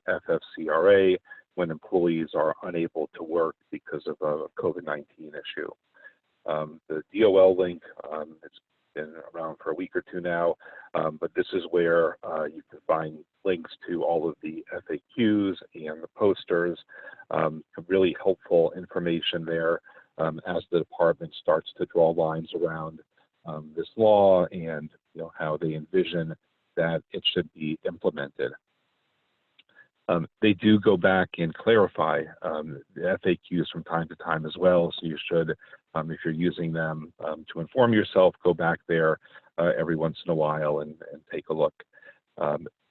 the FFCRA when employees are unable to work because of a COVID-19 issue. The DOL link, it's been around for a week or two now, but this is where you can find links to all of the FAQs and the posters, really helpful information there as the department starts to draw lines around this law and how they envision that it should be implemented. They do go back and clarify the FAQs from time to time as well, so you should, if you're using them to inform yourself, go back there every once in a while and take a look.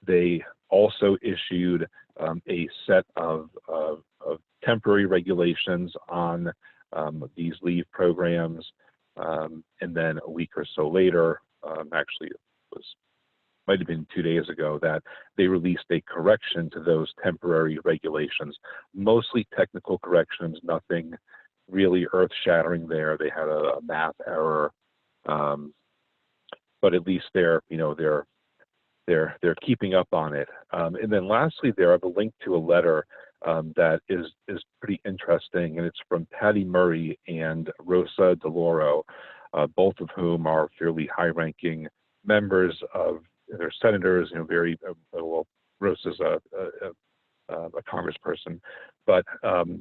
They also issued a set of temporary regulations on these leave programs, and then a week or so later, actually it might have been 2 days ago, that they released a correction to those temporary regulations, mostly technical corrections, nothing really earth-shattering there. They had a math error, but at least they're keeping up on it. And then lastly, there I have a link to a letter that is pretty interesting, and it's from Patty Murray and Rosa DeLauro, both of whom are fairly high-ranking members of, they're senators, very, well, Rosa's a congressperson, but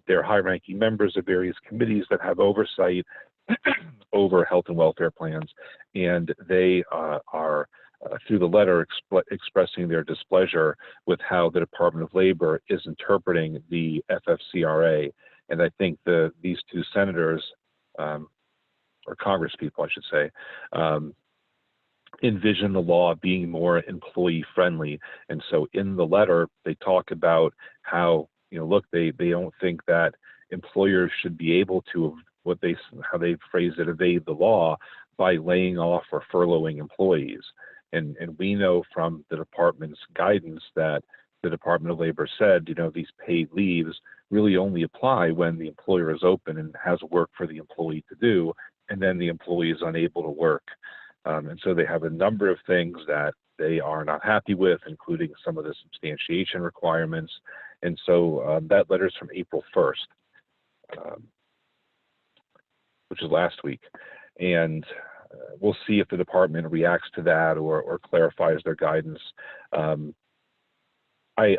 they're high-ranking members of various committees that have oversight over health and welfare plans, and they are through the letter expressing their displeasure with how the Department of Labor is interpreting the FFCRA. And I think these two senators, or congresspeople, I should say, envision the law being more employee friendly. And so in the letter, they talk about how, look, they don't think that employers should be able to, how they phrase it, evade the law by laying off or furloughing employees. And we know from the department's guidance that the Department of Labor said, these paid leaves really only apply when the employer is open and has work for the employee to do, and then the employee is unable to work. And so they have a number of things that they are not happy with, including some of the substantiation requirements. And so that letter is from April 1st, which is last week. And we'll see if the department reacts to that or clarifies their guidance. I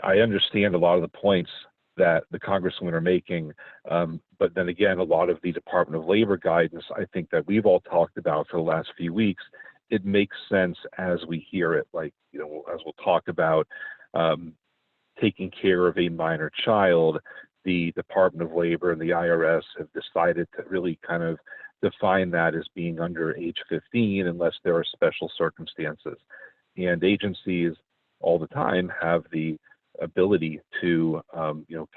understand a lot of the points that the congresswomen are making, but then again, a lot of the Department of Labor guidance, I think that we've all talked about for the last few weeks, it makes sense as we hear it, like, as we'll talk about taking care of a minor child. The Department of Labor and the IRS have decided to really kind of define that as being under age 15 unless there are special circumstances. And agencies all the time have the ability to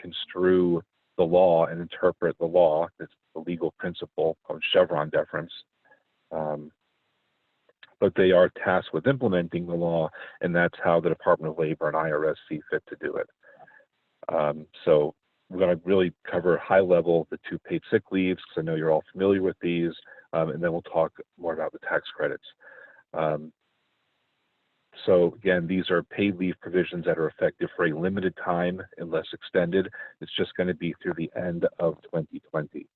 construe the law and interpret the law. It's the legal principle of Chevron deference. But they are tasked with implementing the law, and that's how the Department of Labor and IRS see fit to do it. So we're going to really cover high level the 2 paid sick leaves, because I know you're all familiar with these, and then we'll talk more about the tax credits. So again, these are paid leave provisions that are effective for a limited time unless extended. It's just going to be through the end of 2020.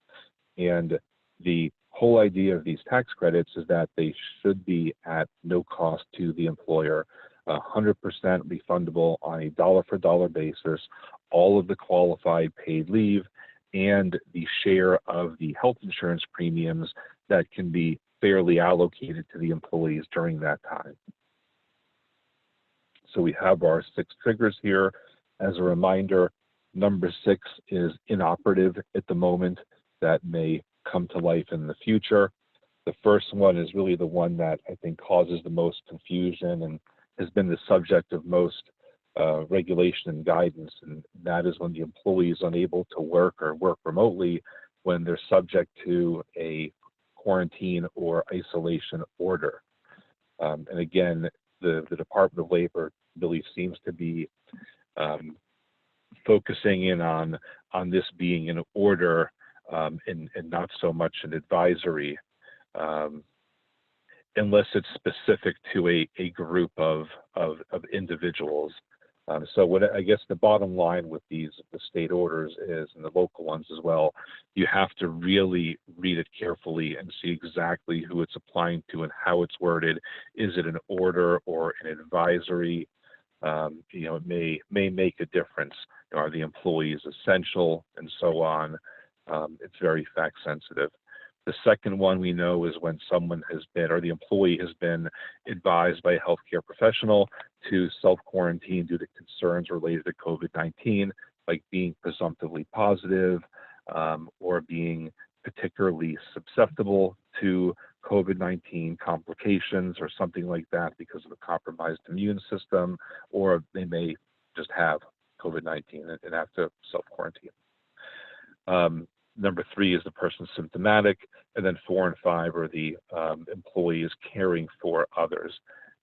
And the whole idea of these tax credits is that they should be at no cost to the employer, 100% refundable on a dollar-for-dollar basis, all of the qualified paid leave, and the share of the health insurance premiums that can be fairly allocated to the employees during that time. So we have our 6 triggers here. As a reminder, number 6 is inoperative at the moment. That may come to life in the future. The first one is really the one that I think causes the most confusion and has been the subject of most regulation and guidance, and that is when the employee is unable to work or work remotely when they're subject to a quarantine or isolation order. And again, the Department of Labor really seems to be focusing in on this being an order and not so much an advisory, unless it's specific to a group of individuals. So what I guess the bottom line with the state orders is, and the local ones as well, you have to really read it carefully and see exactly who it's applying to and how it's worded. Is it an order or an advisory? It may make a difference. Are the employees essential, and so on? It's very fact sensitive. The second one we know is when someone has been, or the employee has been advised by a healthcare professional to self-quarantine due to concerns related to COVID-19, like being presumptively positive or being particularly susceptible to COVID-19 complications or something like that because of a compromised immune system, or they may just have COVID-19 and have to self-quarantine. Number 3 is the person symptomatic, and then 4 and 5 are the employees caring for others,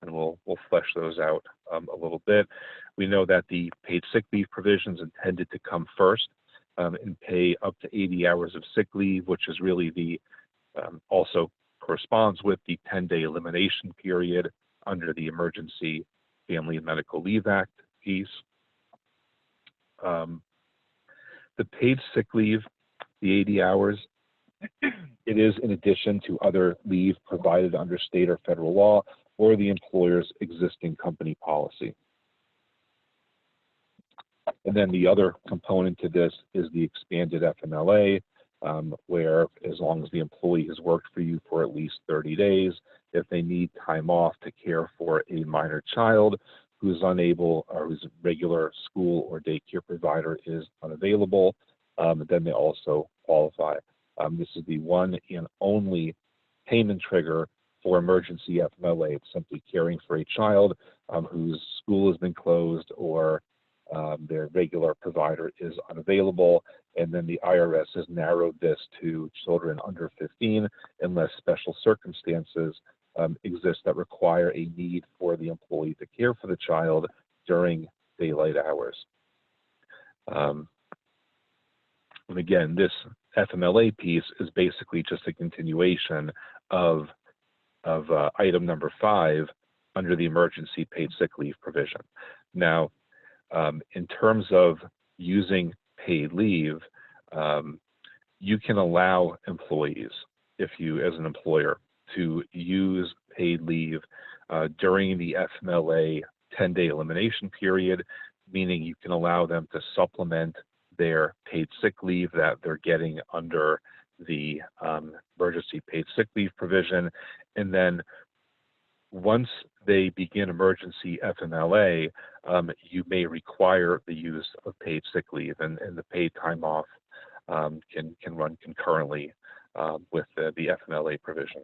and we'll flesh those out a little bit. We know that the paid sick leave provisions intended to come first and pay up to 80 hours of sick leave, which is really the also corresponds with the 10-day elimination period under the Emergency Family and Medical Leave Act piece. The paid sick leave, the 80 hours, it is in addition to other leave provided under state or federal law or the employer's existing company policy. And then the other component to this is the expanded FMLA, where as long as the employee has worked for you for at least 30 days, if they need time off to care for a minor child who's unable or whose regular school or daycare provider is unavailable, then they also qualify. This is the one and only payment trigger for emergency FMLA. It's simply caring for a child whose school has been closed or their regular provider is unavailable. And then the IRS has narrowed this to children under 15 unless special circumstances exist that require a need for the employee to care for the child during daylight hours. And again, this FMLA piece is basically just a continuation of item number 5 under the emergency paid sick leave provision. Now, in terms of using paid leave, you can allow employees, if you, as an employer, to use paid leave during the FMLA 10-day elimination period, meaning you can allow them to supplement their paid sick leave that they're getting under the emergency paid sick leave provision. And then once they begin emergency FMLA, you may require the use of paid sick leave, and the paid time off can run concurrently with the FMLA provision.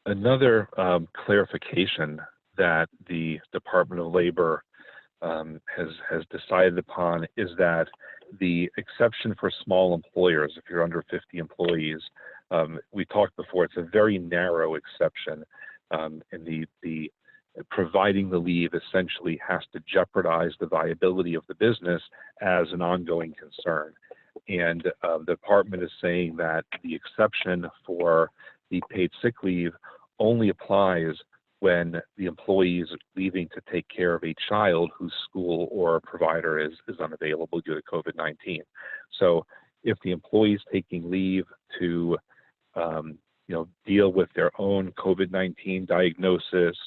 Another clarification that the Department of Labor has decided upon is that the exception for small employers, if you're under 50 employees, we talked before, it's a very narrow exception, and the providing the leave essentially has to jeopardize the viability of the business as an ongoing concern. And the department is saying that the exception for the paid sick leave only applies when the employee is leaving to take care of a child whose school or provider is unavailable due to COVID-19. So if the employee is taking leave to deal with their own COVID-19 diagnosis,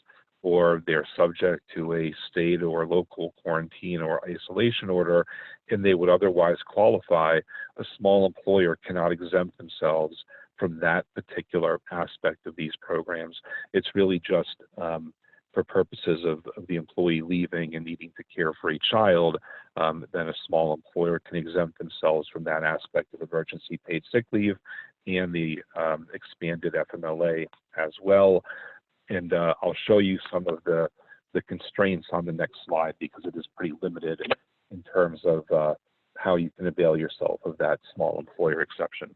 or they're subject to a state or local quarantine or isolation order, and they would otherwise qualify, a small employer cannot exempt themselves from that particular aspect of these programs. It's really just for purposes of the employee leaving and needing to care for a child, then a small employer can exempt themselves from that aspect of emergency paid sick leave and the expanded FMLA as well. And I'll show you some of the constraints on the next slide, because it is pretty limited in terms of how you can avail yourself of that small employer exception.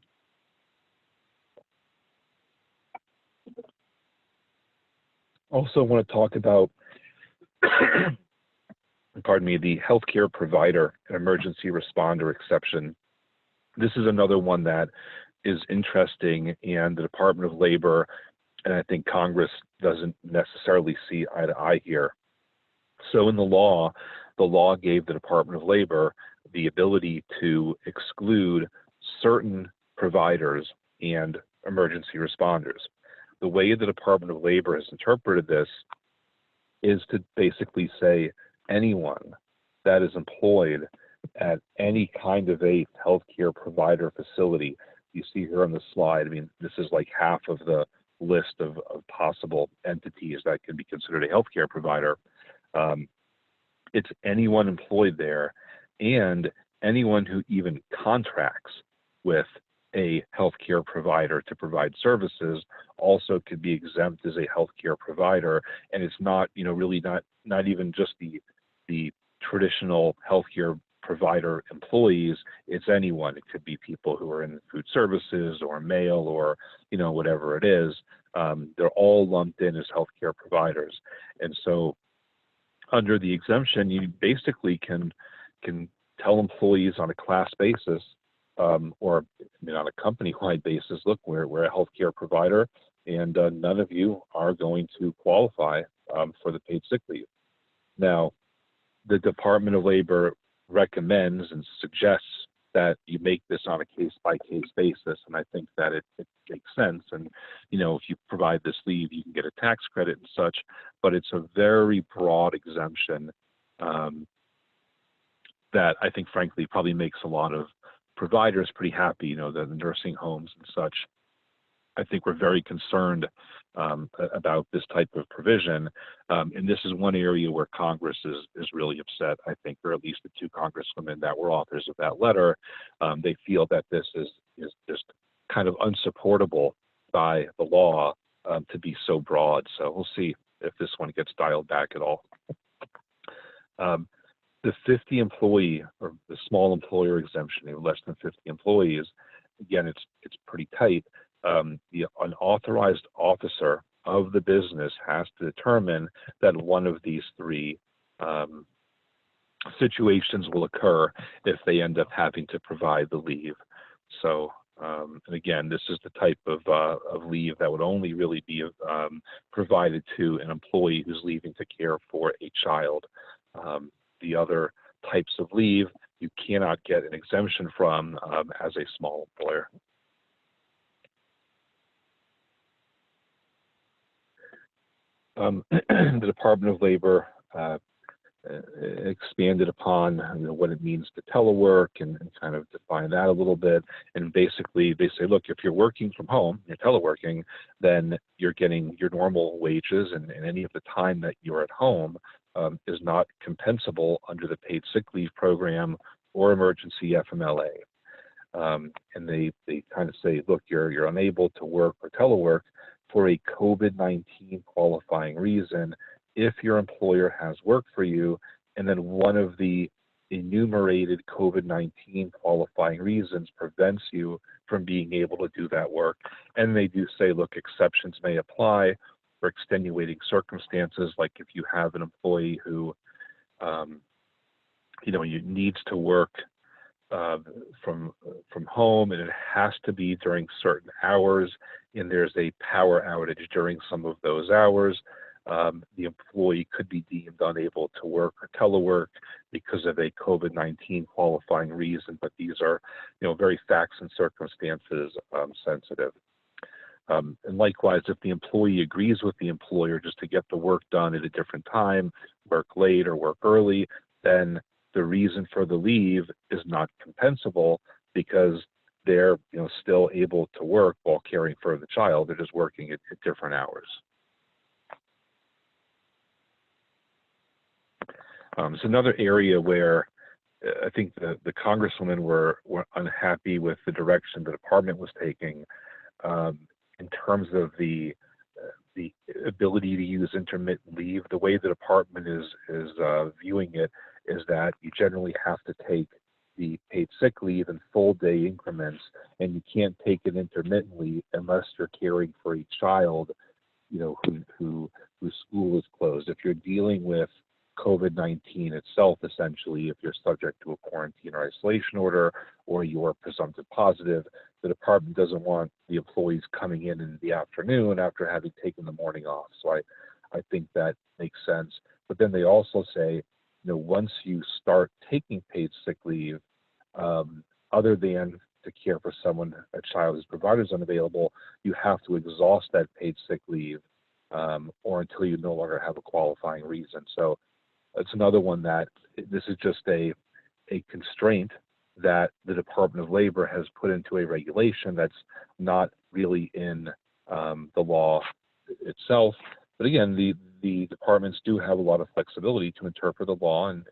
Also want to talk about, pardon me, the healthcare provider and emergency responder exception. This is another one that is interesting, and the Department of Labor And I think Congress doesn't necessarily see eye to eye here. So in the law gave the Department of Labor the ability to exclude certain providers and emergency responders. The way the Department of Labor has interpreted this is to basically say anyone that is employed at any kind of a healthcare provider facility. You see here on the slide, I mean, this is like half of the list of possible entities that can be considered a healthcare provider. It's anyone employed there, and anyone who even contracts with a healthcare provider to provide services also could be exempt as a healthcare provider. And it's not, really not even just the traditional healthcare provider employees. It's anyone. It could be people who are in food services or mail or whatever it is. They're all lumped in as healthcare providers. And so under the exemption, you basically can tell employees on a class basis, or on a company-wide basis, look, we're a healthcare provider, and none of you are going to qualify for the paid sick leave. Now, the Department of Labor recommends and suggests that you make this on a case-by-case basis, and I think that it makes sense. And if you provide this leave, you can get a tax credit and such, but it's a very broad exemption that I think, frankly, probably makes a lot of providers pretty happy. The nursing homes and such. I think we're very concerned about this type of provision, and this is one area where Congress is really upset. I think, or at least the two congresswomen that were authors of that letter, they feel that this is just kind of unsupportable by the law to be so broad. So we'll see if this one gets dialed back at all. The 50 employee or the small employer exemption, less than 50 employees, again, it's pretty tight. The unauthorized officer of the business has to determine that one of these three situations will occur if they end up having to provide the leave. So, and again, this is the type of leave that would only really be provided to an employee who's leaving to care for a child. The other types of leave you cannot get an exemption from as a small employer. The Department of Labor expanded upon what it means to telework and kind of define that a little bit. And basically, they say, look, if you're working from home, you're teleworking, then you're getting your normal wages, and any of the time that you're at home is not compensable under the paid sick leave program or emergency FMLA. And they kind of say, look, you're unable to work or telework for a COVID-19 qualifying reason if your employer has work for you, and then one of the enumerated COVID-19 qualifying reasons prevents you from being able to do that work. And they do say, look, exceptions may apply for extenuating circumstances, like if you have an employee who, needs to work from home, and it has to be during certain hours, and there's a power outage during some of those hours, the employee could be deemed unable to work or telework because of a COVID-19 qualifying reason. But these are, very facts and circumstances sensitive. And likewise, if the employee agrees with the employer just to get the work done at a different time, work late or work early, then the reason for the leave is not compensable because they're still able to work while caring for the child. They're just working at different hours. It's another area where I think the congresswomen were unhappy with the direction the department was taking in terms of the ability to use intermittent leave. The way the department is viewing it is that you generally have to take the paid sick leave in full day increments, and you can't take it intermittently unless you're caring for a child, whose school is closed. If you're dealing with COVID-19 itself, essentially, if you're subject to a quarantine or isolation order, or you're presumptive positive, the department doesn't want the employees coming in the afternoon after having taken the morning off. So I think that makes sense. But then they also say, once you start taking paid sick leave, other than to care for someone, a child whose provider is unavailable, you have to exhaust that paid sick leave or until you no longer have a qualifying reason. So it's another one that this is just a constraint that the Department of Labor has put into a regulation that's not really in the law itself. But again, the departments do have a lot of flexibility to interpret the law and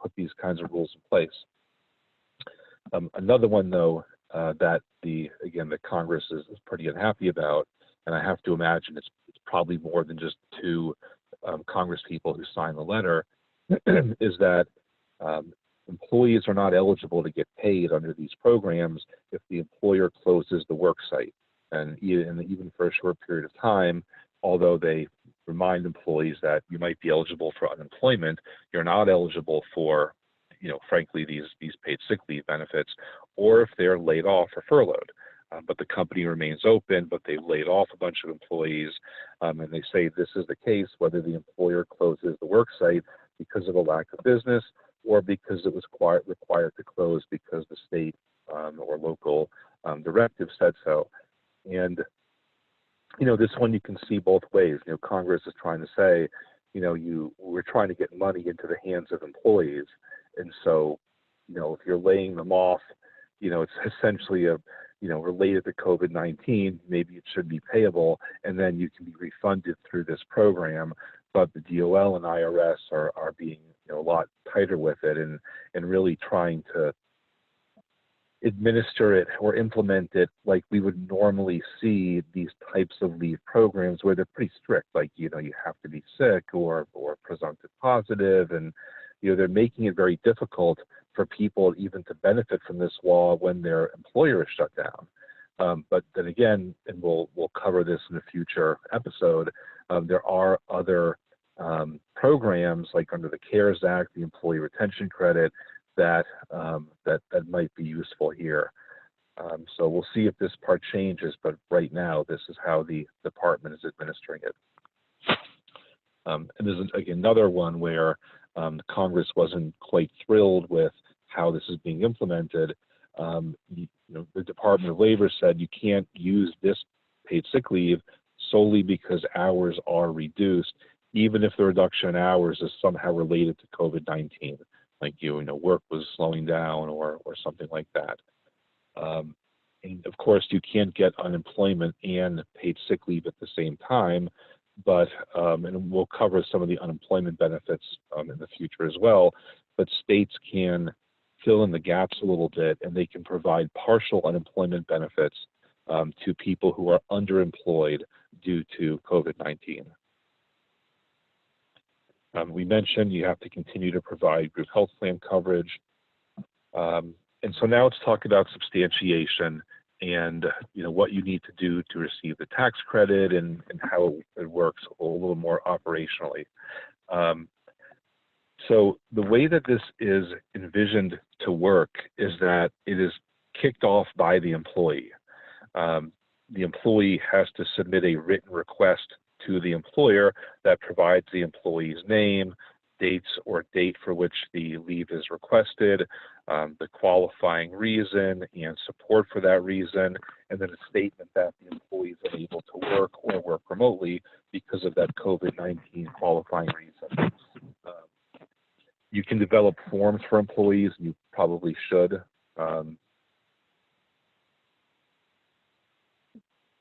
put these kinds of rules in place. Another one, though, that the Congress is pretty unhappy about, and I have to imagine it's probably more than just two Congress people who signed the letter, is that employees are not eligible to get paid under these programs if the employer closes the work site. And even for a short period of time, although they remind employees that you might be eligible for unemployment, you're not eligible for, frankly, these paid sick leave benefits, or if they're laid off or furloughed. But the company remains open, but they've laid off a bunch of employees, and they say this is the case whether the employer closes the work site because of a lack of business or because it was required to close because the state or local directive said so. And this one you can see both ways. Congress is trying to say, we're trying to get money into the hands of employees, and so, if you're laying them off, it's essentially related to COVID-19. Maybe it should be payable, and then you can be refunded through this program. But the DOL and IRS are being a lot tighter with it and really trying to administer it or implement it like we would normally see these types of leave programs, where they're pretty strict, like you have to be sick or presumptive positive, and they're making it very difficult for people even to benefit from this law when their employer is shut down. But then again, and we'll cover this in a future episode, there are other programs like under the CARES Act, the Employee Retention Credit, that might be useful here. So we'll see if this part changes, but right now this is how the department is administering it. And there's another one where Congress wasn't quite thrilled with how this is being implemented. The Department of Labor said you can't use this paid sick leave solely because hours are reduced, even if the reduction in hours is somehow related to COVID-19, like work was slowing down or something like that. And of course, you can't get unemployment and paid sick leave at the same time, but and we'll cover some of the unemployment benefits in the future as well. But states can fill in the gaps a little bit, and they can provide partial unemployment benefits to people who are underemployed due to COVID-19. We mentioned you have to continue to provide group health plan coverage. And so now let's talk about substantiation and what you need to do to receive the tax credit and how it works a little more operationally. So the way that this is envisioned to work is that it is kicked off by the employee. The employee has to submit a written request to the employer that provides the employee's name, dates or date for which the leave is requested, the qualifying reason and support for that reason, and then a statement that the employee is unable to work or work remotely because of that COVID-19 qualifying reason. You can develop forms for employees, and you probably should.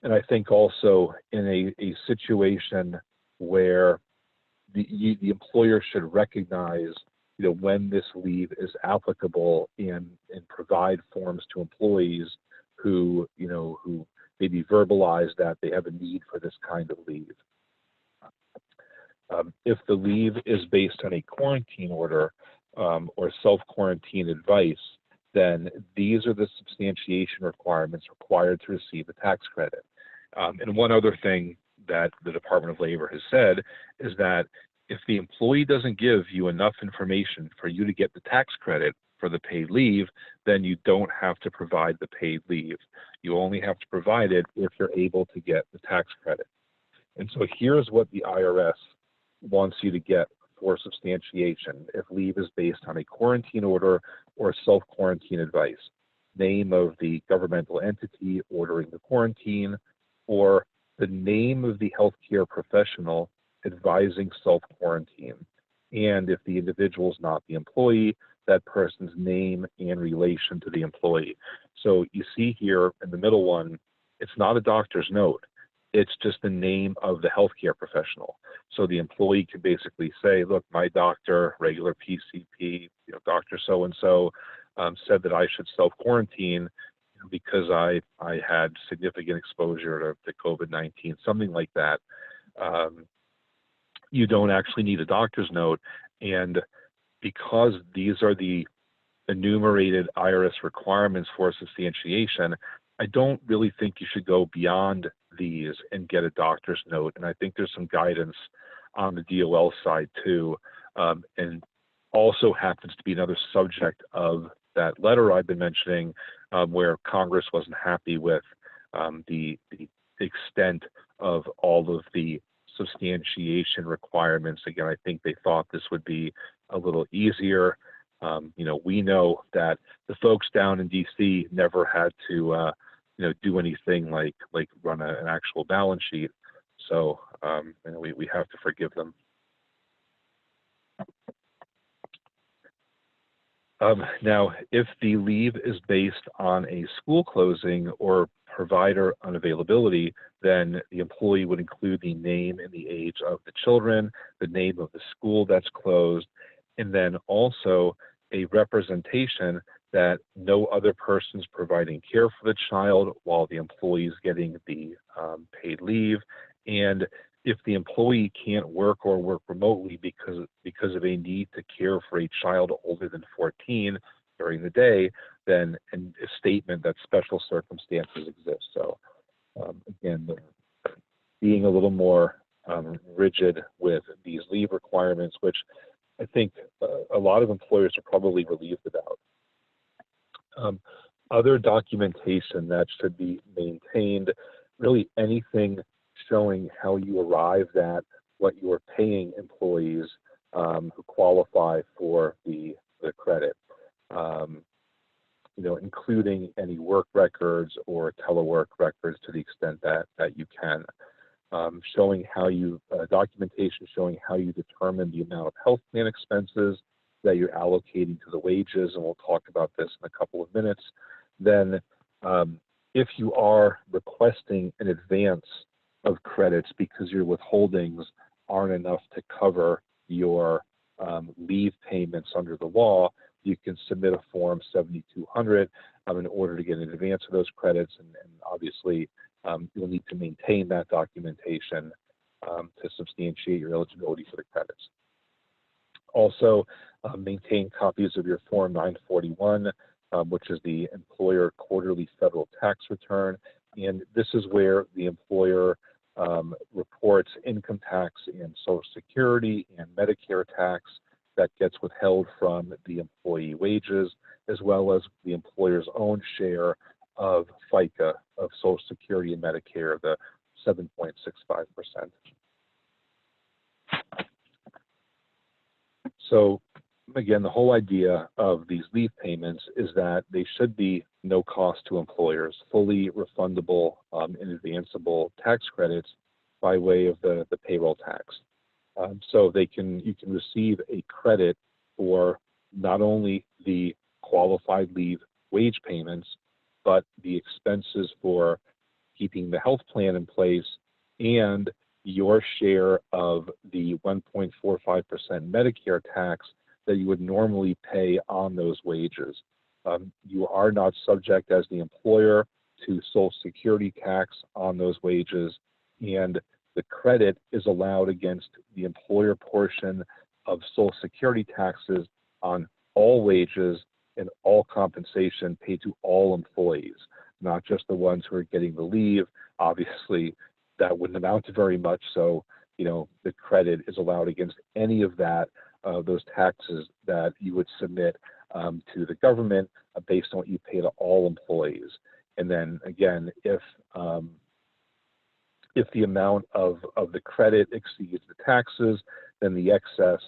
And I think also in a situation where the employer should recognize, when this leave is applicable and provide forms to employees who maybe verbalize that they have a need for this kind of leave. If the leave is based on a quarantine order or self-quarantine advice, then these are the substantiation requirements required to receive the tax credit. And one other thing that the Department of Labor has said is that if the employee doesn't give you enough information for you to get the tax credit for for the paid leave, then you don't have to provide the paid leave. You only have to provide it if you're able to get the tax credit. And so here's what the IRS wants you to get for substantiation if leave is based on a quarantine order or self-quarantine advice. Name of the governmental entity ordering the quarantine, or the name of the healthcare professional advising self-quarantine. And if the individual is not the employee, that person's name and relation to the employee. So you see here in the middle one, it's not a doctor's note. It's just the name of the healthcare professional. So the employee can basically say, look, my doctor, regular PCP, Dr. So-and-so said that I should self-quarantine because I had significant exposure to COVID-19, something like that. You don't actually need a doctor's note. And because these are the enumerated IRS requirements for substantiation, I don't really think you should go beyond these and get a doctor's note. And I think there's some guidance on the DOL side too, and also happens to be another subject of that letter I've been mentioning, where Congress wasn't happy with the extent of all of the substantiation requirements. Again, I think they thought this would be a little easier. We know that the folks down in DC never had to do anything like run an actual balance sheet. So we have to forgive them. Now, if the leave is based on a school closing or provider unavailability, then the employee would include the name and the age of the children, the name of the school that's closed, and then also a representation that no other person's providing care for the child while the employee is getting the paid leave. And if the employee can't work or work remotely because of a need to care for a child older than 14 during the day, then a statement that special circumstances exist. So again, being a little more rigid with these leave requirements, which I think a lot of employers are probably relieved about. Other documentation that should be maintained, really anything showing how you arrived at what you are paying employees who qualify for the credit, including any work records or telework records to the extent that you can. Showing how documentation showing how you determine the amount of health plan expenses that you're allocating to the wages, and we'll talk about this in a couple of minutes. Then if you are requesting an advance of credits because your withholdings aren't enough to cover your leave payments under the law, you can submit a form 7200 in order to get an advance of those credits, and obviously you'll need to maintain that documentation to substantiate your eligibility for the credits. Also, maintain copies of your Form 941, which is the employer quarterly federal tax return. And this is where the employer reports income tax and Social Security and Medicare tax that gets withheld from the employee wages, as well as the employer's own share of FICA, of Social Security and Medicare, the 7.65%. So again, the whole idea of these leave payments is that they should be no cost to employers, fully refundable and advanceable tax credits by way of the payroll tax. So you can receive a credit for not only the qualified leave wage payments, but the expenses for keeping the health plan in place and your share of the 1.45% Medicare tax that you would normally pay on those wages. You are not subject as the employer to Social Security tax on those wages, and the credit is allowed against the employer portion of Social Security taxes on all wages and all compensation paid to all employees, not just the ones who are getting the leave. Obviously, that wouldn't amount to very much, so the credit is allowed against any of that, those taxes that you would submit to the government based on what you pay to all employees. And then again, if the amount of the credit exceeds the taxes, then the excess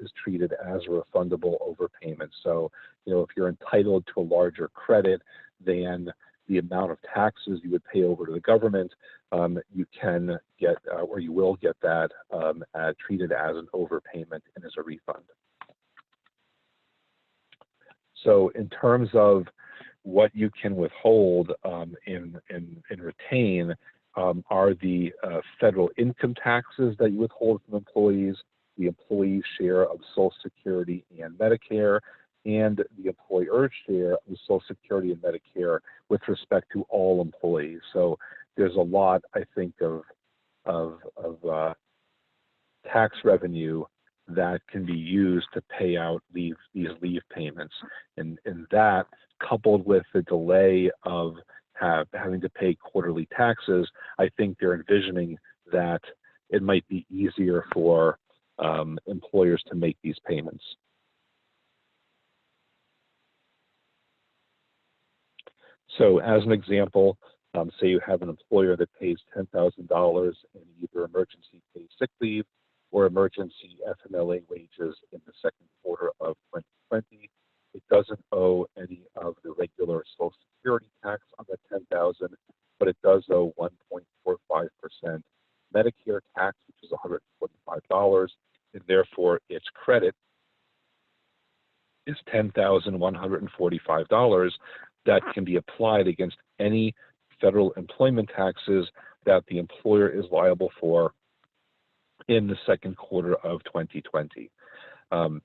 is treated as a refundable overpayment. So, if you're entitled to a larger credit than the amount of taxes you would pay over to the government, you can get, or you will get that treated as an overpayment and as a refund. So in terms of what you can withhold and retain are the federal income taxes that you withhold from employees, the employee's share of Social Security and Medicare, and the employer's share of Social Security and Medicare with respect to all employees. So there's a lot, I think, of tax revenue that can be used to pay out these leave payments. And that, coupled with the delay of having to pay quarterly taxes, I think they're envisioning that it might be easier for employers to make these payments. So as an example, say you have an employer that pays $10,000 in either emergency paid sick leave or emergency FMLA wages in the second quarter of 2020. It doesn't owe any of the regular Social Security tax on that $10,000, but it does owe 1.45% Medicare tax, which is $145, and therefore its credit is $10,145 that can be applied against any federal employment taxes that the employer is liable for in the second quarter of 2020. And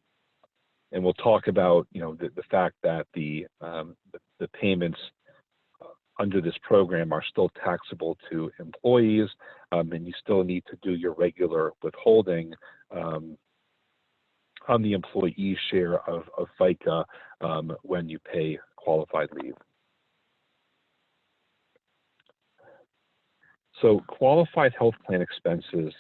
we'll talk about, the fact that the payments under this program are still taxable to employees, and you still need to do your regular withholding on the employee's share of FICA when you pay qualified leave. So qualified health plan expenses,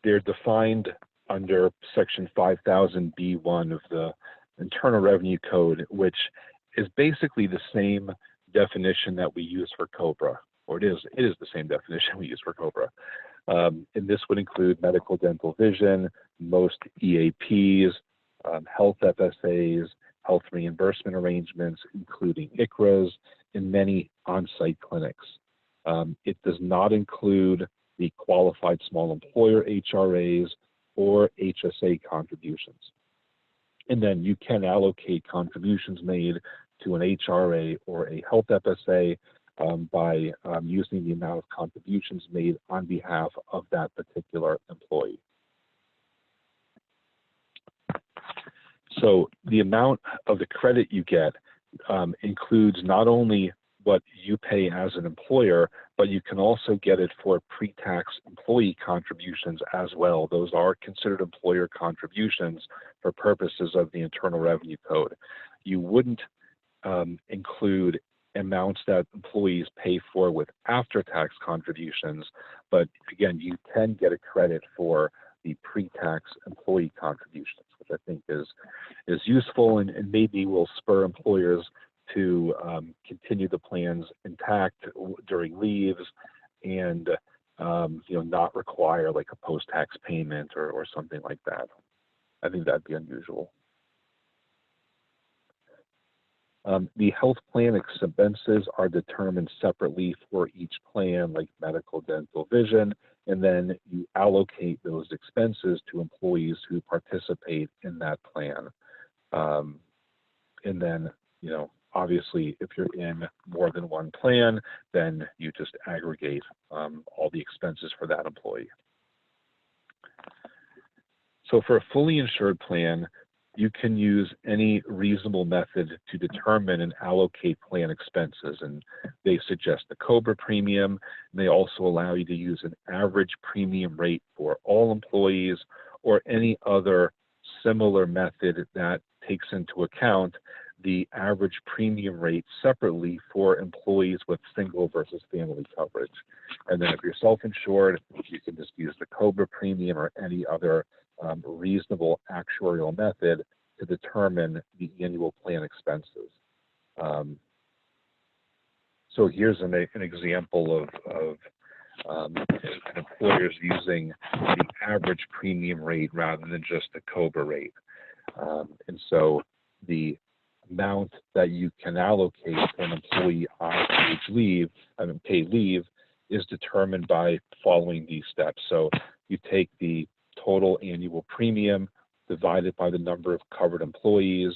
they're defined under Section 5000B1 of the Internal Revenue Code, which is basically the same definition that we use for COBRA, or it is the same definition we use for COBRA. And this would include medical, dental, vision, most EAPs, health FSAs, health reimbursement arrangements, including ICRAs, and many on-site clinics. It does not include the qualified small employer HRAs or HSA contributions. And then you can allocate contributions made to an HRA or a health FSA by using the amount of contributions made on behalf of that particular employee. So the amount of the credit you get includes not only what you pay as an employer, but you can also get it for pre-tax employee contributions as well. Those are considered employer contributions for purposes of the Internal Revenue Code. You wouldn't include amounts that employees pay for with after-tax contributions, but again, you can get a credit for the pre-tax employee contributions, which I think is useful and maybe will spur employers to continue the plans intact during leaves and not require like a post-tax payment or something like that. I think that'd be unusual. The health plan expenses are determined separately for each plan, like medical, dental, vision, and then you allocate those expenses to employees who participate in that plan. And then, obviously, if you're in more than one plan, then you just aggregate all the expenses for that employee. So for a fully insured plan, you can use any reasonable method to determine and allocate plan expenses. And they suggest the COBRA premium. And they also allow you to use an average premium rate for all employees or any other similar method that takes into account the average premium rate separately for employees with single versus family coverage. And then if you're self-insured, you can just use the COBRA premium or any other reasonable actuarial method to determine the annual plan expenses. So here's an example of an employer's using the average premium rate rather than just the COBRA rate. And so the amount that you can allocate for an employee on paid leave is determined by following these steps. So you take the total annual premium divided by the number of covered employees,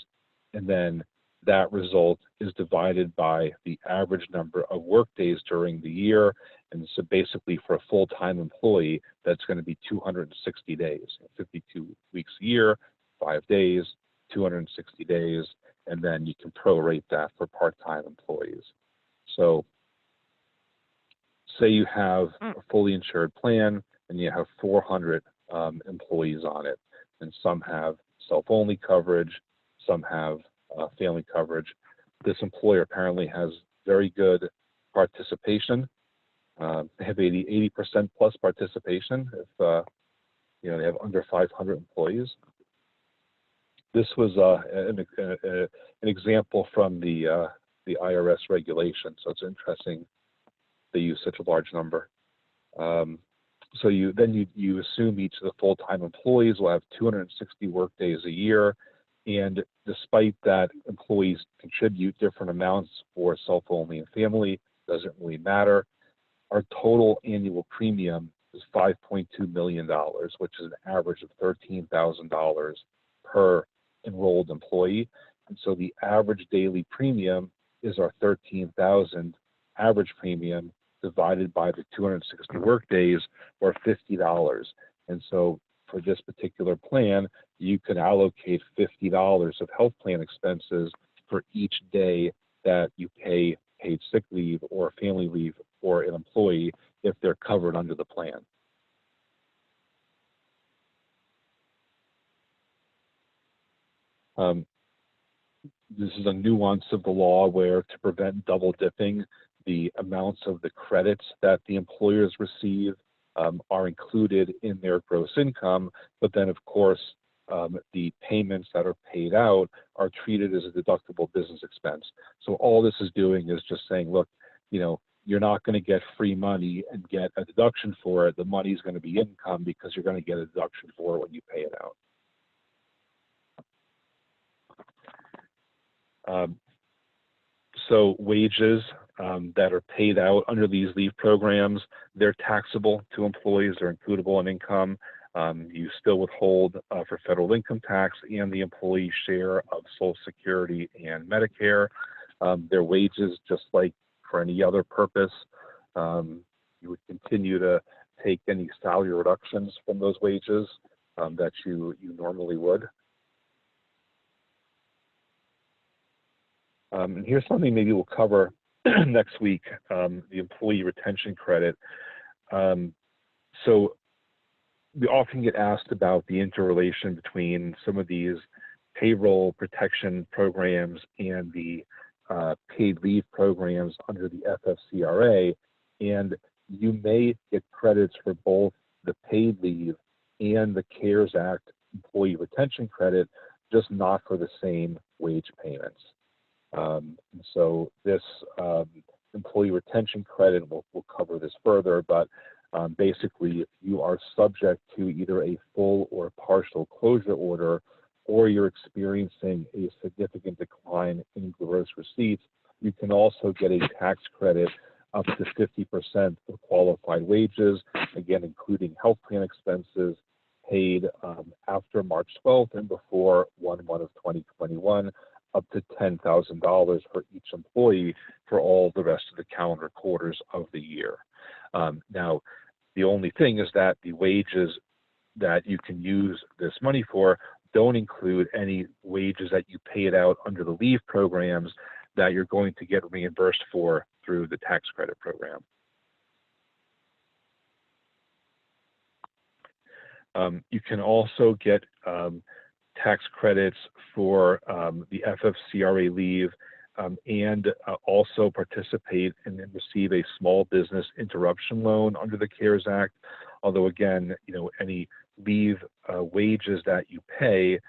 and then that result is divided by the average number of work days during the year. And so basically for a full-time employee, that's going to be 260 days, 52 weeks a year, 5 days, 260 days, and then you can prorate that for part-time employees. So say you have a fully insured plan and you have 400 employees on it, and some have self-only coverage, some have family coverage. This employer apparently has very good participation. They have 80% plus participation if they have under 500 employees. This was an example from the IRS regulation, so it's interesting they use such a large number. So you assume each of the full-time employees will have 260 work days a year, and despite that employees contribute different amounts for self-only and family, doesn't really matter. Our total annual premium is $5.2 million, which is an average of $13,000 per enrolled employee. And so the average daily premium is our $13,000 average premium divided by the 260 work days, or $50. And so for this particular plan, you can allocate $50 of health plan expenses for each day that you pay paid sick leave or family leave for an employee if they're covered under the plan. This is a nuance of the law where, to prevent double dipping, the amounts of the credits that the employers receive are included in their gross income, but then of course the payments that are paid out are treated as a deductible business expense. So all this is doing is just saying, look, you're not going to get free money and get a deduction for it. The money is going to be income because you're going to get a deduction for it when you pay it out. So wages that are paid out under these leave programs, they're taxable to employees, they're includable in income. You still withhold for federal income tax and the employee share of Social Security and Medicare. Their wages, just like for any other purpose, you would continue to take any salary reductions from those wages that you normally would. And here's something maybe we'll cover next week, the employee retention credit. So we often get asked about the interrelation between some of these payroll protection programs and the paid leave programs under the FFCRA, and you may get credits for both the paid leave and the CARES Act employee retention credit, just not for the same wage payments. So this employee retention credit, we'll cover this further, but basically if you are subject to either a full or partial closure order, or you're experiencing a significant decline in gross receipts, you can also get a tax credit up to 50% of qualified wages, again, including health plan expenses paid after March 12th and before 1/1 of 2021, up to $10,000 for each employee for all the rest of the calendar quarters of the year. Now, the only thing is that the wages that you can use this money for don't include any wages that you paid out under the leave programs that you're going to get reimbursed for through the tax credit program. You can also get tax credits for the FFCRA leave and also participate and receive a small business interruption loan under the CARES Act. Although again, any leave wages that you pay,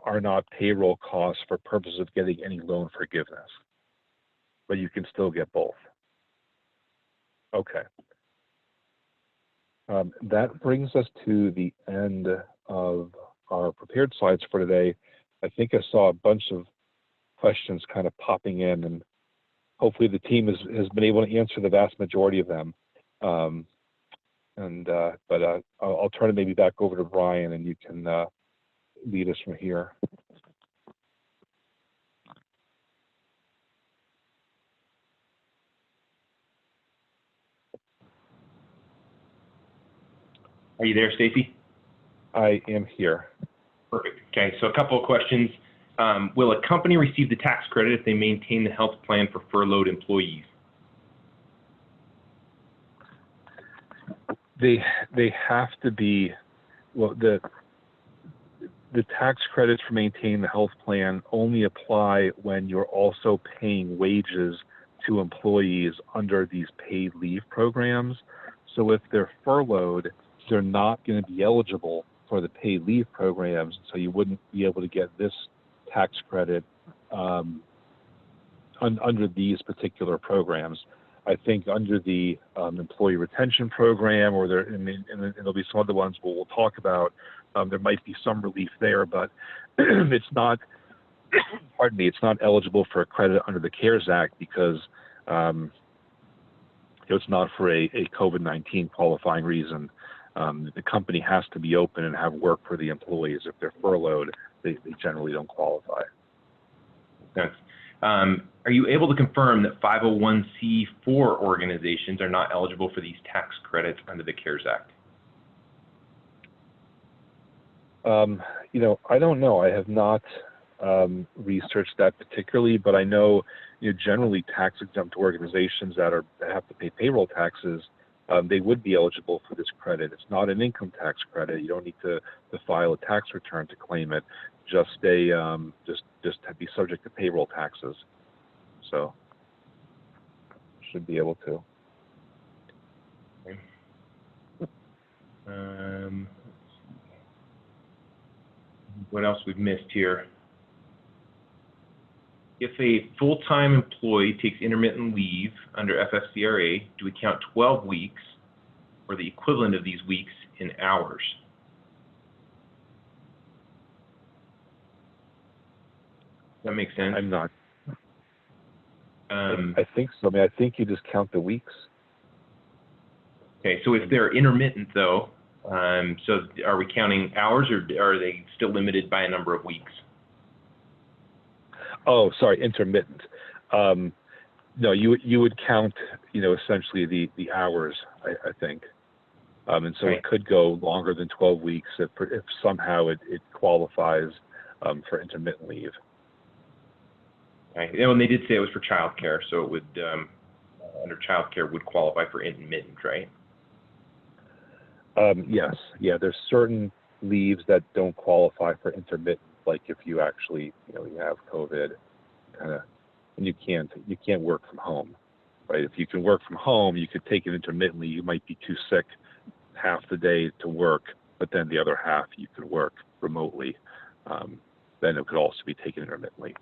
are not payroll costs for purposes of getting any loan forgiveness, but you can still get both. Okay. That brings us to the end of our prepared slides for today. I think I saw a bunch of questions kind of popping in, and hopefully the team has been able to answer the vast majority of them. But I'll turn it maybe back over to Brian, and you can lead us from here. Are you there, Stacy? I am here. Perfect. Okay, so a couple of questions. Will a company receive the tax credit if they maintain the health plan for furloughed employees? They have to be, well, the tax credits for maintaining the health plan only apply when you're also paying wages to employees under these paid leave programs. So if they're furloughed, they're not going to be eligible for the paid leave programs, so you wouldn't be able to get this tax credit under these particular programs. I think under the employee retention program, or and there'll be some other ones we'll talk about, there might be some relief there, but it's not, pardon me, it's not eligible for a credit under the CARES Act because it's not for a COVID-19 qualifying reason. The company has to be open and have work for the employees. If they're furloughed, they generally don't qualify. Thanks. Are you able to confirm that 501c4 organizations are not eligible for these tax credits under the CARES Act? I don't know. I have not researched that particularly, but I know, generally tax-exempt organizations that have to pay payroll taxes, they would be eligible for this credit. It's not an income tax credit. You don't need to file a tax return to claim it. Just to be subject to payroll taxes. So should be able to. Okay. What else we've missed here? If a full-time employee takes intermittent leave under FFCRA, do we count 12 weeks or the equivalent of these weeks in hours? That makes sense. I'm not. I think so. I think you just count the weeks. Okay, so if they're intermittent though, so are we counting hours or are they still limited by a number of weeks? Oh, sorry, intermittent. No, you would count, essentially the hours, I think. And so It could go longer than 12 weeks if somehow it qualifies for intermittent leave. Okay. And they did say it was for childcare, so it would, under childcare, would qualify for intermittent, right? Yes. Yeah, there's certain leaves that don't qualify for intermittent, like if you actually, you have COVID, and you can't work from home, right? If you can work from home, you could take it intermittently. You might be too sick half the day to work, but then the other half you could work remotely. Then it could also be taken intermittently.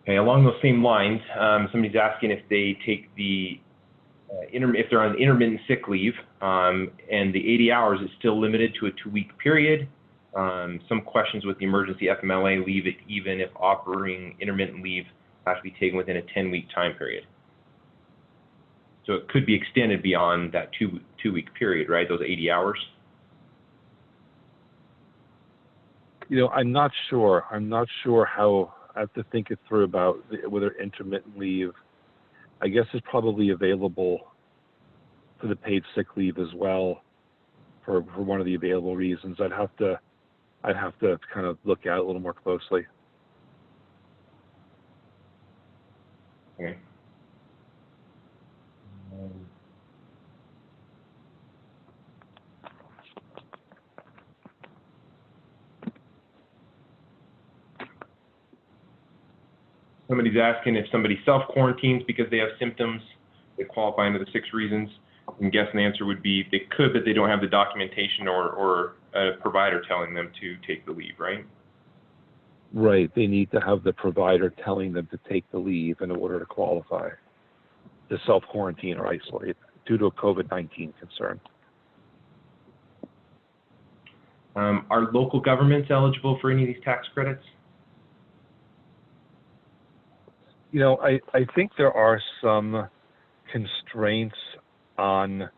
Okay, along those same lines, somebody's asking if they take if they're on intermittent sick leave, and the 80 hours is still limited to a 2-week period. Some questions with the emergency FMLA leave it even if offering intermittent leave has to be taken within a 10-week time period. So it could be extended beyond that two-week period, right? Those 80 hours. I'm not sure. How. I have to think it through about whether intermittent leave, I guess, is probably available for the paid sick leave as well for one of the available reasons. I'd have to kind of look at it a little more closely. Okay. Somebody's asking if somebody self-quarantines because they have symptoms, they qualify under the 6 reasons. I'm guessing the answer would be they could, but they don't have the documentation or a provider telling them to take the leave, right? Right, they need to have the provider telling them to take the leave in order to qualify, to self-quarantine or isolate due to a COVID-19 concern. Are local governments eligible for any of these tax credits? You know, I think there are some constraints on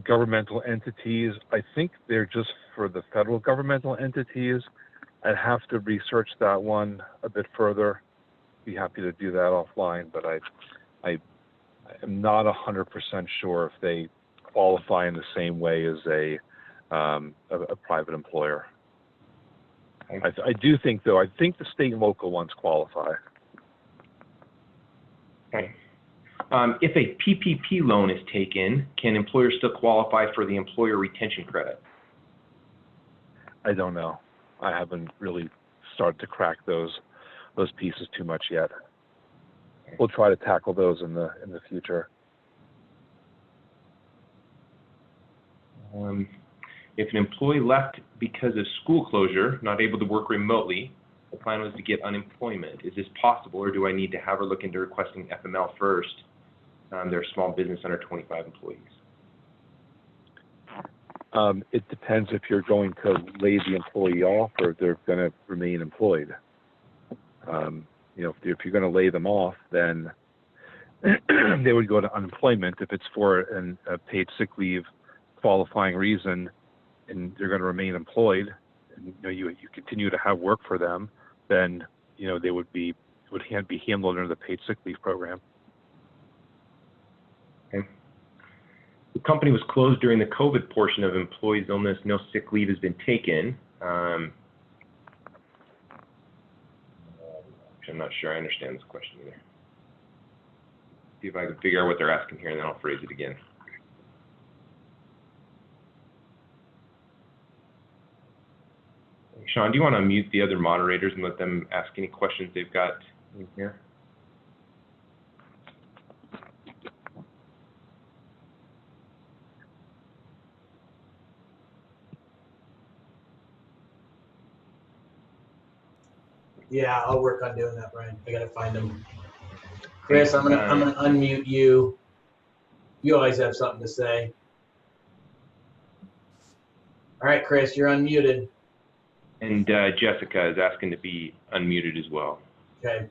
governmental entities. I think they're just for the federal governmental entities. I'd have to research that one a bit further. Be happy to do that offline, but I am not 100% sure if they qualify in the same way as a private employer. I do think, though, I think the state and local ones qualify. Okay. If a PPP loan is taken, can employers still qualify for the employer retention credit? I don't know. I haven't really started to crack those pieces too much yet. We'll try to tackle those in the future. If an employee left because of school closure, not able to work remotely, the plan was to get unemployment. Is this possible, or do I need to have her look into requesting FML first? They're a small business under 25 employees. It depends if you're going to lay the employee off or if they're going to remain employed. You know, if you're going to lay them off, then they would go to unemployment. If it's for a paid sick leave qualifying reason, and they're going to remain employed, and you continue to have work for them, then they would be handled under the paid sick leave program. Okay. The company was closed during the COVID portion of employees' illness. No sick leave has been taken. I'm not sure I understand this question either. See if I can figure out what they're asking here, and then I'll phrase it again. Sean, do you want to mute the other moderators and let them ask any questions they've got in here? Yeah, I'll work on doing that, Brian. I gotta find them. Chris, I'm gonna unmute you. You always have something to say. All right, Chris, you're unmuted. And Jessica is asking to be unmuted as well. Okay.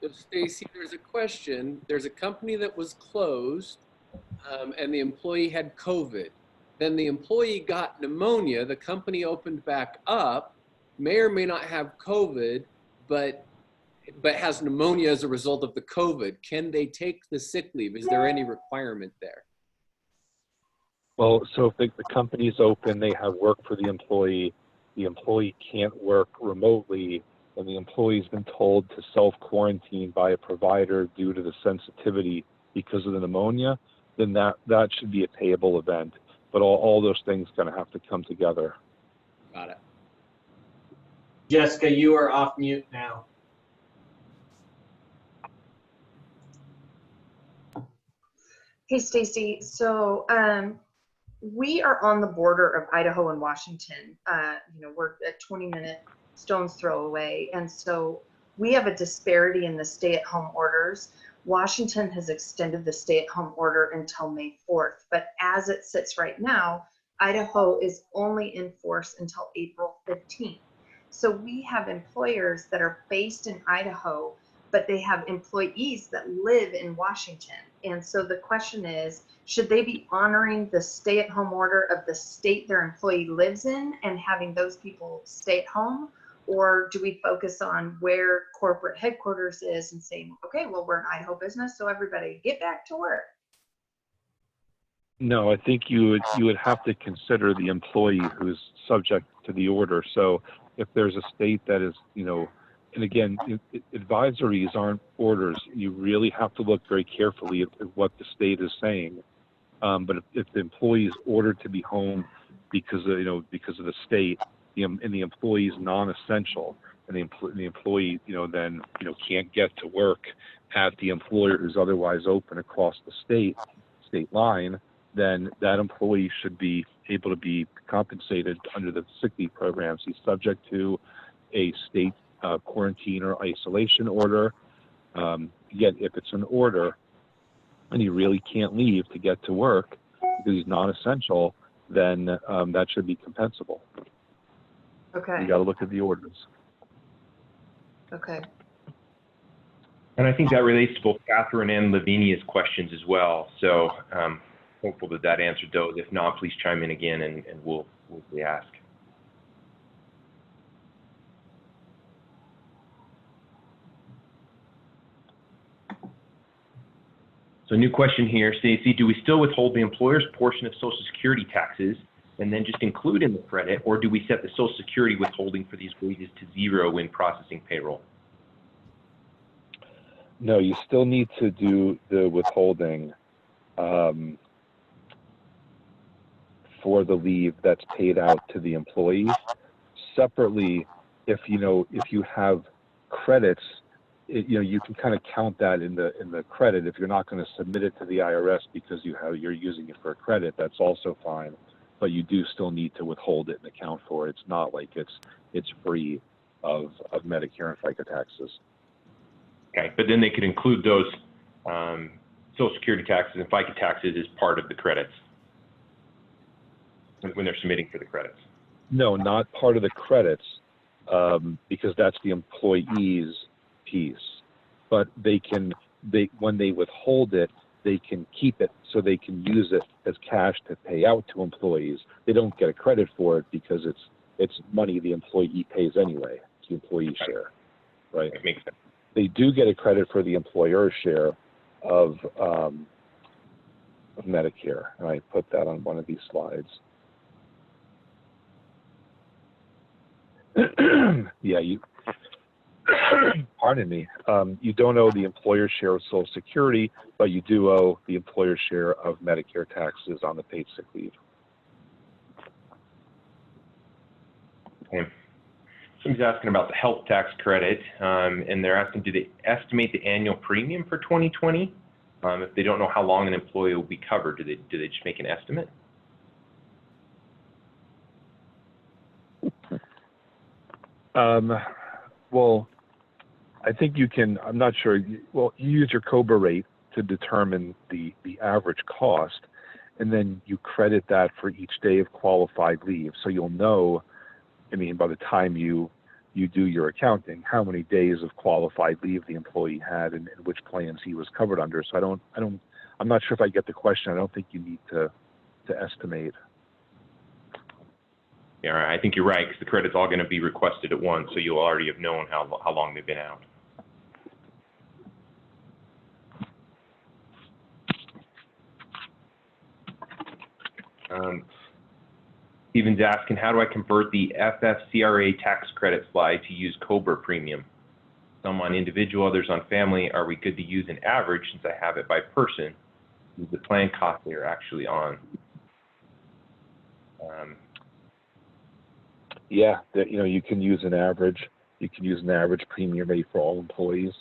So Stacy, there's a question. There's a company that was closed and the employee had COVID. Then the employee got pneumonia. The company opened back up, may or may not have COVID, but has pneumonia as a result of the COVID. Can they take the sick leave? Is there any requirement there? Well, so if the company's open, they have work for the employee can't work remotely, and the employee's been told to self-quarantine by a provider due to the sensitivity because of the pneumonia, then that should be a payable event. But all those things going to have to come together. Got it. Jessica, you are off mute now. Hey, Stacy. So we are on the border of Idaho and Washington. We're a 20-minute stone's throw away. And so we have a disparity in the stay-at-home orders. Washington has extended the stay-at-home order until May 4th. But as it sits right now, Idaho is only in force until April 15th. So we have employers that are based in Idaho, but they have employees that live in Washington. And so the question is, should they be honoring the stay-at-home order of the state their employee lives in and having those people stay at home? Or do we focus on where corporate headquarters is and saying, okay, well, we're an Idaho business, so everybody get back to work? No, I think you would have to consider the employee who's subject to the order. So if there's a state that is, and again, advisories aren't orders. You really have to look very carefully at what the state is saying. But if the employee is ordered to be home because of the state, and the employee is non-essential, and the employee then can't get to work at the employer who's otherwise open across the state line, then that employee should be able to be compensated under the sick leave programs. He's subject to a state quarantine or isolation order. Yet if it's an order and he really can't leave to get to work because he's non-essential, then that should be compensable. Okay. You got to look at the orders. Okay. And I think that relates to both Catherine and Lavinia's questions as well. So hopeful that that answered those. If not, please chime in again and we'll ask. So new question here, Stacy, do we still withhold the employer's portion of Social Security taxes and then just include in the credit, or do we set the Social Security withholding for these wages to zero when processing payroll? No, you still need to do the withholding for the leave that's paid out to the employee. Separately, if you have credits, you can kind of count that in the credit. If you're not going to submit it to the IRS because you're using it for a credit, that's also fine. But you do still need to withhold it and account for it. It's not like it's free of Medicare and FICA taxes. Okay, but then they could include those Social Security taxes and FICA taxes as part of the credits when they're submitting for the credits. No, not part of the credits, because that's the employee's piece. But when they withhold it, they can keep it so they can use it as cash to pay out to employees. They don't get a credit for it because it's money the employee pays anyway. It's the employee share, right? That makes sense. They do get a credit for the employer's share of Medicare, and I put that on one of these slides. Yeah, pardon me. You don't owe the employer's share of Social Security, but you do owe the employer's share of Medicare taxes on the paid sick leave. Okay. Somebody's asking about the health tax credit, and they're asking, do they estimate the annual premium for 2020? If they don't know how long an employee will be covered, do they just make an estimate? Well, I think you can, I'm not sure, well, you use your COBRA rate to determine the average cost, and then you credit that for each day of qualified leave. So you'll know, I mean, by the time you do your accounting, how many days of qualified leave the employee had and which plans he was covered under. So I'm not sure if I get the question. I don't think you need to estimate. Yeah, I think you're right, because the credit's all going to be requested at once, so you'll already have known how long they've been out. Stephen's asking, how do I convert the FFCRA tax credit slide to use COBRA premium? Some on individual, others on family. Are we good to use an average since I have it by person? Is the plan cost they are actually on? Yeah, you can use an average. You can use an average premium rate for all employees.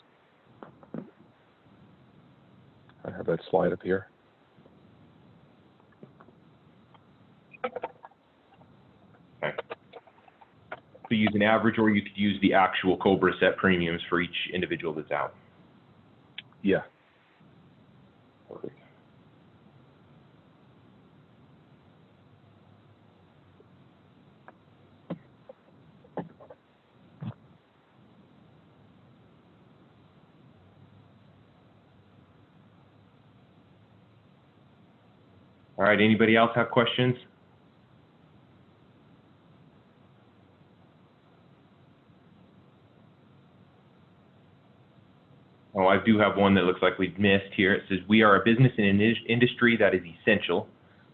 I have that slide up here. Okay. So use an average, or you could use the actual COBRA set premiums for each individual that's out. Yeah. Perfect. All right, anybody else have questions? Oh, I do have one that looks like we've missed here. It says, we are a business in an industry that is essential.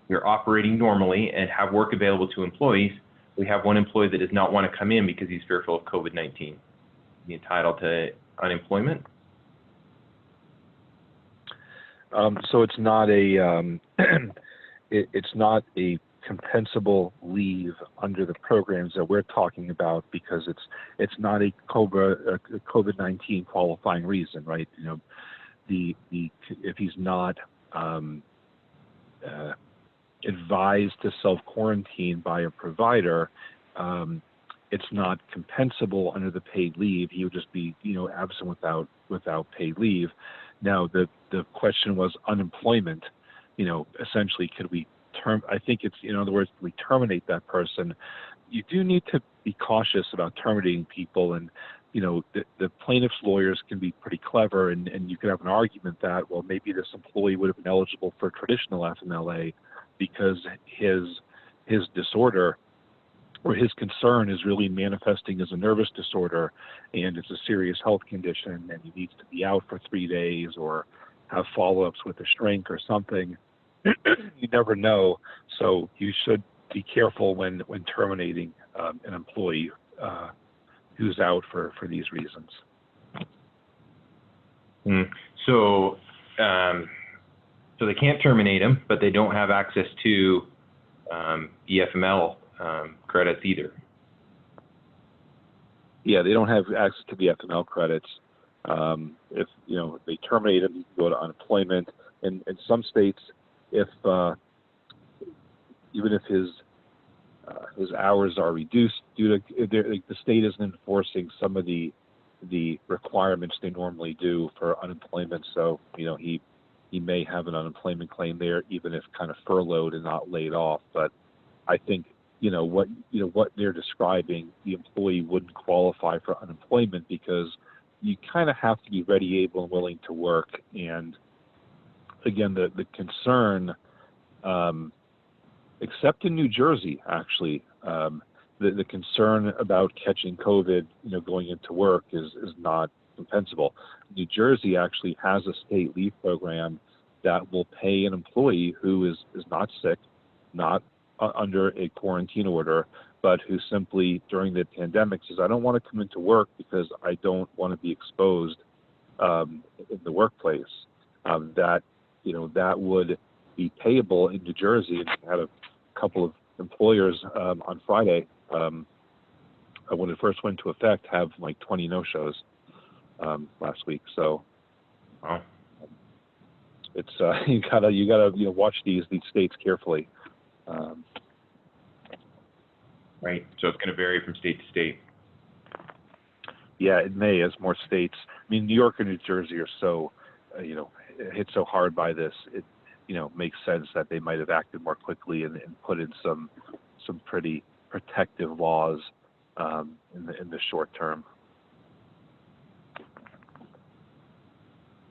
We are operating normally and have work available to employees. We have one employee that does not want to come in because he's fearful of COVID-19. Is he entitled to unemployment? So it's not a it's not a compensable leave under the programs that we're talking about, because it's not a COVID-19 qualifying reason, right? If he's not advised to self-quarantine by a provider, it's not compensable under the paid leave. He would just be, absent without paid leave. Now, the question was unemployment. Essentially, could we I think it's, in other words, we terminate that person. You do need to be cautious about terminating people, and the plaintiff's lawyers can be pretty clever, and you could have an argument that, well, maybe this employee would have been eligible for traditional FMLA because his disorder or his concern is really manifesting as a nervous disorder, and it's a serious health condition, and he needs to be out for 3 days or have follow-ups with a shrink or something. You never know, so you should be careful when terminating an employee who's out for these reasons. So they can't terminate him, but they don't have access to EFML credits either. Yeah, they don't have access to the FML credits. If they terminate him, you can go to unemployment. And in some states, if even if his hours are reduced due to the state isn't enforcing some of the requirements they normally do for unemployment, so he may have an unemployment claim there, even if kind of furloughed and not laid off. But I think what they're describing, the employee wouldn't qualify for unemployment because you kind of have to be ready, able, and willing to work. And again, the concern, except in New Jersey, actually, the concern about catching COVID, going into work is not compensable. New Jersey actually has a state leave program that will pay an employee who is not sick, not under a quarantine order, but who simply during the pandemic says, I don't want to come into work because I don't want to be exposed in the workplace. That would be payable in New Jersey. And we had a couple of employers on Friday, when it first went into effect, have like 20 no-shows last week. So it's you gotta watch these states carefully. Right. So it's going to vary from state to state. Yeah, it may, as more states. I mean, New York and New Jersey are so, hit so hard by this. It, makes sense that they might have acted more quickly and put in some pretty protective laws in the short term.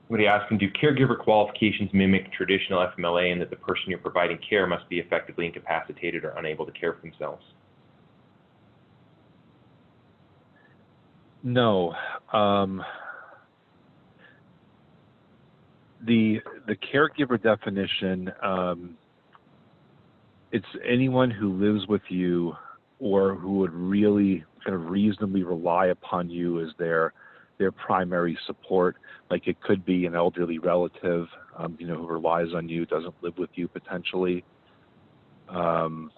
Somebody asking, do caregiver qualifications mimic traditional FMLA in that the person you're providing care must be effectively incapacitated or unable to care for themselves? No. The caregiver definition, it's anyone who lives with you or who would really kind of reasonably rely upon you as their primary support. Like it could be an elderly relative, who relies on you, doesn't live with you potentially. And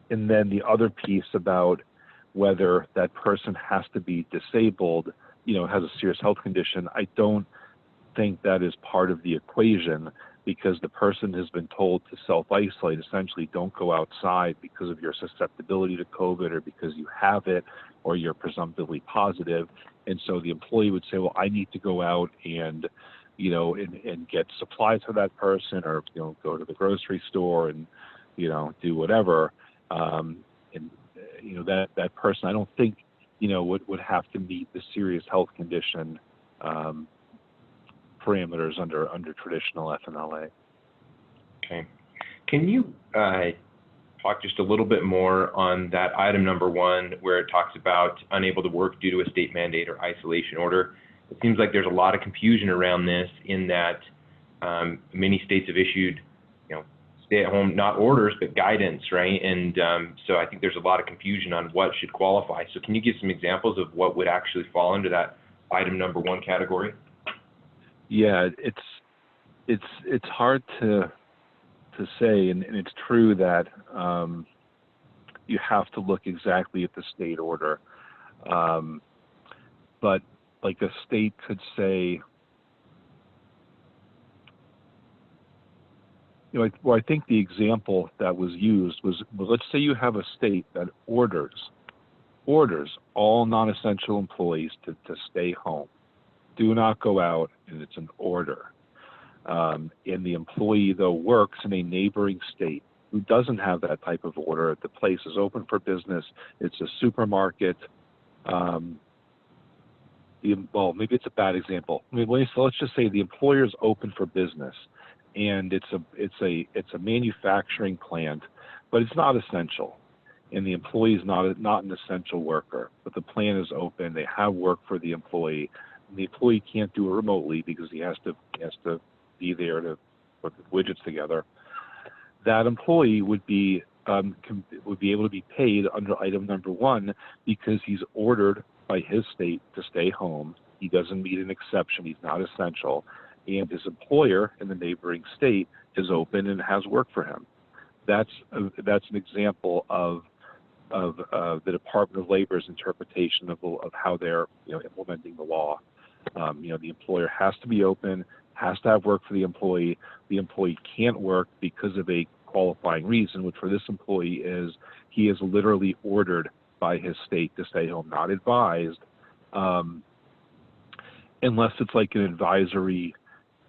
then the other piece about whether that person has to be disabled, has a serious health condition, I don't think that is part of the equation, because the person has been told to self-isolate, essentially don't go outside because of your susceptibility to COVID or because you have it or you're presumptively positive. And so the employee would say, well, I need to go out and get supplies for that person, or go to the grocery store and do whatever. That person, I don't think, would have to meet the serious health condition parameters under traditional FMLA. Okay. Can you talk just a little bit more on that item number 1, where it talks about unable to work due to a state mandate or isolation order? It seems like there's a lot of confusion around this, in that many states have issued, stay-at-home, not orders, but guidance, right? And so I think there's a lot of confusion on what should qualify. So can you give some examples of what would actually fall into that item number 1 category? Yeah, it's hard to say, and it's true that you have to look exactly at the state order. But like a state could say, well, I think the example that was used was, well, let's say you have a state that orders all non-essential employees to stay home. Do not go out, and it's an order. And the employee, though, works in a neighboring state who doesn't have that type of order. The place is open for business. It's a supermarket. Well, maybe it's a bad example. I mean, so let's just say the employer is open for business, and it's a manufacturing plant, but it's not essential, and the employee is not an essential worker. But the plant is open. They have work for the employee, and the employee can't do it remotely because he has to be there to put the widgets together. That employee would be able to be paid under item number 1 because he's ordered by his state to stay home. He doesn't meet an exception. He's not essential, and his employer in the neighboring state is open and has work for him. That's an example of the Department of Labor's interpretation of how they're implementing the law. The employer has to be open, has to have work for the employee. The employee can't work because of a qualifying reason, which for this employee is he is literally ordered by his state to stay home, not advised, unless it's like an advisory.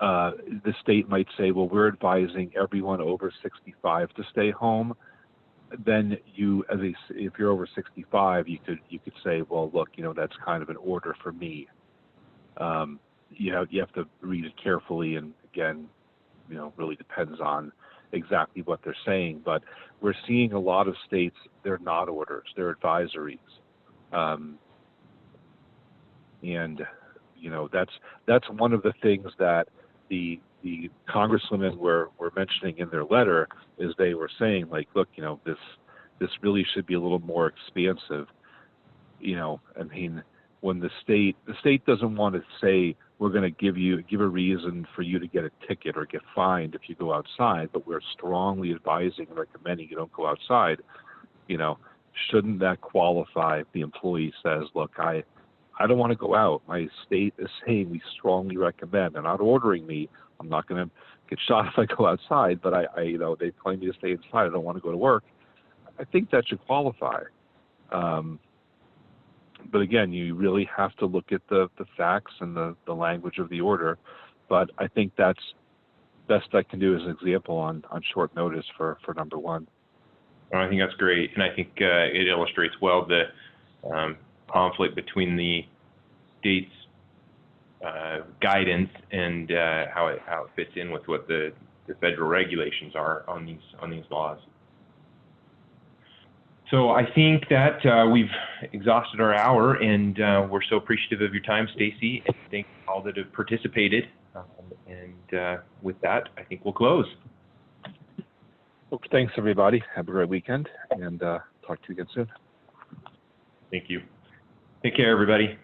The state might say, well, we're advising everyone over 65 to stay home. Then if you're over 65, you could say, well, look, that's kind of an order for me. You have to read it carefully, and again, really depends on exactly what they're saying. But we're seeing a lot of states, they're not orders, they're advisories, and that's one of the things that the congresswomen were mentioning in their letter. Is they were saying, like, look, this really should be a little more expansive. I mean, when the state doesn't want to say we're going to give a reason for you to get a ticket or get fined if you go outside, but we're strongly advising and recommending you don't go outside, shouldn't that qualify if the employee says, look, I don't want to go out. My state is saying we strongly recommend. They're not ordering me. I'm not going to get shot if I go outside, but they claim me to stay inside. I don't want to go to work. I think that should qualify. But again, you really have to look at the facts and the language of the order. But I think that's best I can do as an example on short notice for number 1. I think that's great, and I think it illustrates well the conflict between the state's guidance and how it fits in with what the federal regulations are on these laws. So I think that we've exhausted our hour, and we're so appreciative of your time, Stacy, and thank all that have participated. And with that, I think we'll close. Well, thanks, everybody. Have a great weekend, and talk to you again soon. Thank you. Take care, everybody.